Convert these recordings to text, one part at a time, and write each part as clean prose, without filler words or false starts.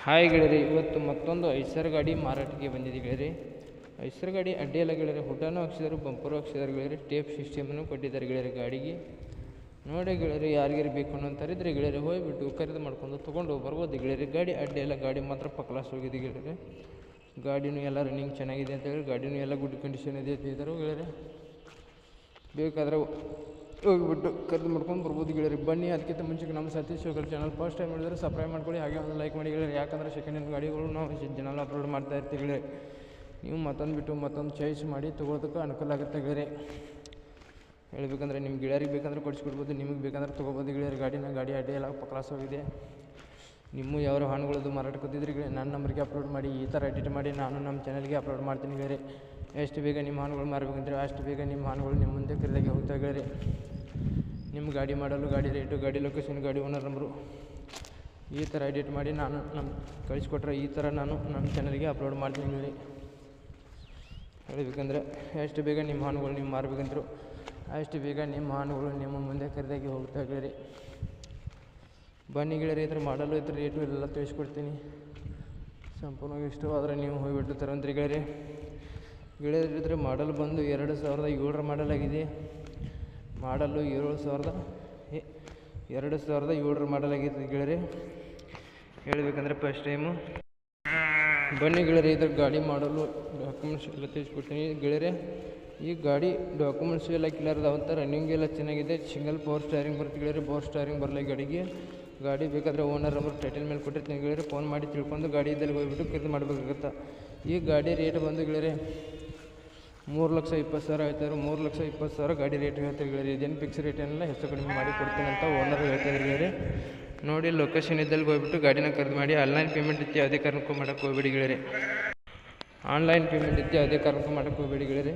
Hi ಗೆಳೆಯರಿ, ಇವತ್ತು ಮತ್ತೊಂದು ಐಸರ್ ಗಾಡಿ ಮಾರಾಟಕ್ಕೆ ಬಂದಿದೆ ಗೆಳೆಯರಿ. ಐಸರ್ ಗಾಡಿ ಅಡ್ಡಿಯಲ್ಲ ಗೆಳೆಯರಿ, ಹುಡ್ಡನೂ ಹಾಕ್ಸಿದಾರೆ, ಬಂಪರು ಹಾಕ್ಸಿದಾರೆ ಗೆಳೆಯರಿ, ಟೇಪ್ ಸಿಸ್ಟಮನ್ನು ಕೊಟ್ಟಿದ್ದಾರೆ ಗೆಳೆಯರಿ ಗಾಡಿಗೆ. ನೋಡಿ ಗೆಳೆಯರಿ, ಯಾರಿಗಾರು ಬೇಕು ಅನ್ನೋಂಥರಿದ್ರೆ ಗೆಳೆಯರಿ ಹೋಗಿಬಿಟ್ಟು ಖರೀದಿ ಮಾಡ್ಕೊಂಡು ತೊಗೊಂಡು ಬರ್ಬೋದು ಗೆಳೆಯರಿ. ಗಾಡಿ ಅಡ್ಡಿಯಲ್ಲ, ಗಾಡಿ ಮಾತ್ರ ಪಕ್ಲಾಸ್ ಹೋಗಿದೆ ಗೆಳೆಯರಿ. ಗಾಡಿನೂ ಎಲ್ಲ ರನ್ನಿಂಗ್ ಚೆನ್ನಾಗಿದೆ ಅಂತ ಹೇಳಿ, ಗಾಡಿನೂ ಎಲ್ಲ ಗುಡ್ ಕಂಡೀಷನ್ ಇದೆ ಅಂತ ಹೇಳಿದರು ಗೆಳೆಯರಿ. ಬೇಕಾದ್ರೆ ಹೋಗಿಬಿಟ್ಟು ಖರೀದಿ ಮಾಡ್ಕೊಂಡು ಬರ್ಬೋದು ಗೆಳೆಯರಿ. ಬನ್ನಿ, ಅದಕ್ಕಿಂತ ಮುಂಚೆಗೆ ನಮ್ಮ ಸತೀಶ್ ಶೋಕರ್ ಚಾನಲ್ ಫಸ್ಟ್ ಟೈಮ್ ಹೇಳಿದ್ರೆ ಸಬ್ಸ್ಕ್ರೈಬ್ ಮಾಡ್ಕೊಳ್ಳಿ, ಹಾಗೆ ಒಂದು ಲೈಕ್ ಮಾಡಿ ಗೆಳೆಯರಿ. ಯಾಕಂದರೆ ಸೆಕೆಂಡ್ ಹ್ಯಾಂಡ್ ಗಾಡಿಗಳು ನಾವು ಚಾನಲ್ ಅಪ್ಲೋಡ್ ಮಾಡ್ತಾ ಇರ್ತೀವಿ ಗೆಳೆಯರಿ. ನೀವು ಮತ್ತೊಂದು ಬಿಟ್ಟು ಮತ್ತೊಂದು ಚಾಯ್ಸ್ ಮಾಡಿ ತೊಗೊಳೋದಕ್ಕೆ ಅನುಕೂಲ ಆಗುತ್ತೆ ಗೆಳೆಯರಿ. ಹೇಳ್ಬೇಕಂದ್ರೆ ನಿಮ್ಮ ಗೆಳೆಯರಿಗೆ ಬೇಕಂದ್ರೆ ಕೊಡಿಸ್ಕೊಡ್ಬೋದು, ನಿಮಗೆ ಬೇಕಂದ್ರೆ ತೊಗೋಬೋದು ಗೆಳೆಯರಿ. ಗಾಡಿ ಅಡ್ಡಿ ಎಲ್ಲ ಕ್ಲಾಸ್ ಹೋಗಿದೆ. ನಿಮ್ಮ ಯಾವ ಹಣ್ಣುಗಳದ್ದು ಮಾರಾಟಕ್ಕೋತಿದ್ರಿ ನನ್ನ ನಂಬರ್ಗೆ ಅಪ್ಲೋಡ್ ಮಾಡಿ, ಈ ಥರ ಎಡಿಟ್ ಮಾಡಿ ನಾನು ನಮ್ಮ ಚಾನಲ್ಗೆ ಅಪ್ಲೋಡ್ ಮಾಡ್ತೀನಿ ಗೆಳೆಯರಿ. ಎಷ್ಟು ಬೇಗ ನಿಮ್ಮ ಹಣ್ಣುಗಳು ಮಾರಬೇಕಂದ್ರೆ ಅಷ್ಟು ಬೇಗ ನಿಮ್ಮ ಹಣ್ಣುಗಳು ನಿಮ್ಮ ಮುಂದೆ ಖರೀದಾಗಿ ಹೋಗ್ತಾ ಗೆಳೆಯರಿ. ನಿಮ್ಮ ಗಾಡಿ ಮಾಡಲು, ಗಾಡಿ ರೇಟು, ಗಾಡಿ ಲೊಕೇಶನ್, ಗಾಡಿ ಓನರ್ ನಂಬರು ಈ ಥರ ಎಡಿಟ್ ಮಾಡಿ ನಾನು ಕಳಿಸ್ಕೊಟ್ರೆ ಈ ಥರ ನಾನು ನಮ್ಮ ಚಾನಲ್ಗೆ ಅಪ್ಲೋಡ್ ಮಾಡ್ತೀನಿ ಗೆಳೆಯರಿ. ಹೇಳಬೇಕಂದ್ರೆ ಎಷ್ಟು ಬೇಗ ನಿಮ್ಮ ಹಣ್ಣುಗಳು ನೀವು ಮಾರಬೇಕಂದ್ರು ಅಷ್ಟು ಬೇಗ ನಿಮ್ಮ ಹಣ್ಣುಗಳು ನಿಮ್ಮ ಮುಂದೆ ಖರೀದಾಗಿ ಹೋಗ್ತಾ ಗೆಳೆಯರಿ. ಬನ್ನಿ ಗೆಳೆಯರಿ, ಇದ್ರ ಮಾಡಲು ಇದ್ರ ರೇಟು ಎಲ್ಲ ತಿಳಿಸ್ಕೊಡ್ತೀನಿ. ಸಂಪೂರ್ಣವಾಗಿ ಇಷ್ಟವಾದರೆ ನೀವು ಹೋಗಿಬಿಟ್ಟು ತರಂತ್ರಿ ಗೆಳೆಯರಿ. ಗೆಳೆಯರು ಇದ್ರೆ ಮಾಡಲ್ ಬಂದು 2007 ಮಾಡಲ್ ಆಗಿದೆ. ಮಾಡಲು 2007 ಮಾಡಲ್ ಆಗಿದೆ ಗೆಳೆಯರಿ. ಹೇಳಬೇಕಂದ್ರೆ ಫಸ್ಟ್ ಟೈಮು. ಬನ್ನಿ ಗೆಳೆಯರಿ, ಇದ್ರ ಗಾಡಿ ಮಾಡಲು ಡಾಕ್ಯುಮೆಂಟ್ಸ್ ಎಲ್ಲ ತಿಳಿಸ್ಕೊಡ್ತೀನಿ ಗೆಳೆಯರಿ. ಈ ಗಾಡಿ ಡಾಕ್ಯುಮೆಂಟ್ಸ್ ಎಲ್ಲ ಕ್ಲಿಯರ್ ಅದಾವಂತ, ರನ್ನಿಂಗ್ ಎಲ್ಲ ಚೆನ್ನಾಗಿದೆ. ಸಿಂಗಲ್ ಪವರ್ ಸ್ಟೈರಿಂಗ್ ಬರುತ್ತೆ ಗೆಳೆಯರಿ, ಪವರ್ ಸ್ಟೈರಿಂಗ್ ಬರಲ್ಲ ಈ ಗಾಡಿಗೆ. ಗಾಡಿ ಬೇಕಾದರೆ ಓನರ್ ನಂಬರ್ ಟೈಟಲ್ ಮೇಲೆ ಕೊಟ್ಟಿರ್ತೀನಿ ಗೆಳೆಯರಿ. ಫೋನ್ ಮಾಡಿ ತಿಳ್ಕೊಂಡು ಗಾಡಿ ಇದ್ದಲ್ಲಿ ಹೋಗ್ಬಿಟ್ಟು ಖರೀದಿ ಮಾಡಬೇಕಾಗುತ್ತೆ. ಈ ಗಾಡಿ ರೇಟ್ ಬಂದು ಗೆಳೆಯರಿ 3,20,000 ಹೇಳ್ತಾರೆ. 3,20,000 ಗಾಡಿ ರೇಟ್ ಹೇಳ್ತಾರೆ ಗೆಳೆಯರಿ. ಇದೇನು ಫಿಕ್ಸ್ ರೇಟ್ ಏನಿಲ್ಲ, ಹೆಚ್ಚು ಕಡಿಮೆ ಮಾಡಿ ಕೊಡ್ತೀನಿ ಅಂತ ಓನರ್ ಹೇಳ್ತಾರೆ ಗೆಳೆಯರಿ. ನೋಡಿ, ಲೊಕೇಶನ್ ಇದ್ದಲ್ಲಿ ಹೋಗ್ಬಿಟ್ಟು ಗಾಡಿನ ಖರೀದಿ ಮಾಡಿ. ಆನ್ಲೈನ್ ಪೇಮೆಂಟ್ ಇತ್ತು, ಅದೇ ಕಾರಣಕ್ಕೂ ಮಾಡೋಕ್ಕೆ ಹೋಗ್ಬೇಡಿ ಗೆಳೆಯರಿ. ಆನ್ಲೈನ್ ಪೇಮೆಂಟ್ ಇತ್ತು, ಅದೇ ಕಾರಣಕ್ಕೂ ಮಾಡೋಕ್ಕೆ ಹೋಗ್ಬೇಡಿ ಗೆಳೆಯರಿ.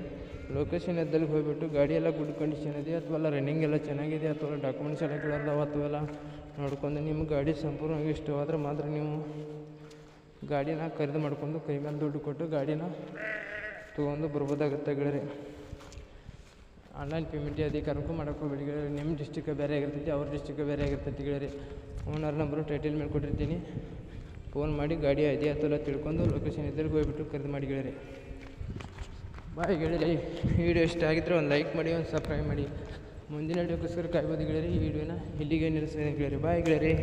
ಲೊಕೇಶನ್ ಇದ್ದಲ್ಲಿ ಹೋಗ್ಬಿಟ್ಟು ಗಾಡಿ ಎಲ್ಲ ಗುಡ್ ಕಂಡೀಷನ್ ಇದೆ ಅಥವಾ ರನ್ನಿಂಗ್ ಎಲ್ಲ ಚೆನ್ನಾಗಿದೆ ಅಥವಾ ಡಾಕ್ಯುಮೆಂಟ್ಸ್ ಎಲ್ಲ ಕ್ಲಿಯರ್ ಅದಾವ ಅಥವಾ ನೋಡ್ಕೊಂಡು ನಿಮ್ಗೆ ಗಾಡಿ ಸಂಪೂರ್ಣವಾಗಿ ಇಷ್ಟವಾದ್ರೆ ಮಾತ್ರ ನೀವು ಗಾಡಿನ ಖರೀದಿ ಮಾಡ್ಕೊಂಡು ಕೈ ಮೇಲೆ ದುಡ್ಡು ಕೊಟ್ಟು ಗಾಡಿನ ತೊಗೊಂಡು ಬರ್ಬೋದಾಗುತ್ತೆ ಗೆಳೆಯರಿ. ಆನ್ಲೈನ್ ಪೇಮೆಂಟ್ ಅದೇ ಕಾರಣಕ್ಕೂ ಮಾಡೋಕ್ಕೆ ಹೋಗ್ಬೇಡಿ ಗೆಳೆಯರಿ. ನಿಮ್ಮ ಡಿಸ್ಟಿಕ್ ಬೇರೆ ಆಗಿರ್ತೈತಿ, ಅವ್ರ ಡಿಸ್ಟಿಕ್ ಬೇರೆ ಆಗಿರ್ತೈತಿ ಗೆಳೆಯರಿ. ಓನರ್ ನಂಬರು ಟೈಟಲ್ ಮೇಲೆ ಕೊಟ್ಟಿರ್ತೀನಿ. ಫೋನ್ ಮಾಡಿ ಗಾಡಿ ಇದೆ ಅಥವಾ ತಿಳ್ಕೊಂಡು ಲೊಕೇಶನ್ ಇದ್ದಲ್ಲಿ ಹೋಗ್ಬಿಟ್ಟು ಖರೀದಿ ಮಾಡಿ ಗೆಳೆಯರಿ. ಬಾಯ್ ಗೆಳೆಯರಿ, ಈ ವಿಡಿಯೋ ಇಷ್ಟ ಆಗಿದ್ದರೆ ಒಂದು ಲೈಕ್ ಮಾಡಿ, ಒಂದು ಸಬ್ಸ್ಕ್ರೈಬ್ ಮಾಡಿ. ಮುಂದಿನ ವಿಡಿಯೋಕ್ಕೋಸ್ಕರ ಕಾಯ್ಬೋದು ಗೆಳೆಯರಿ. ಈ ವಿಡಿಯೋನ ಇಲ್ಲಿಗೆ ನಿಲ್ಲಿಸ್ತೀನಿ ಗೆಳೆಯರಿ. ಬಾಯ್ ಗೆಳೆಯರಿ.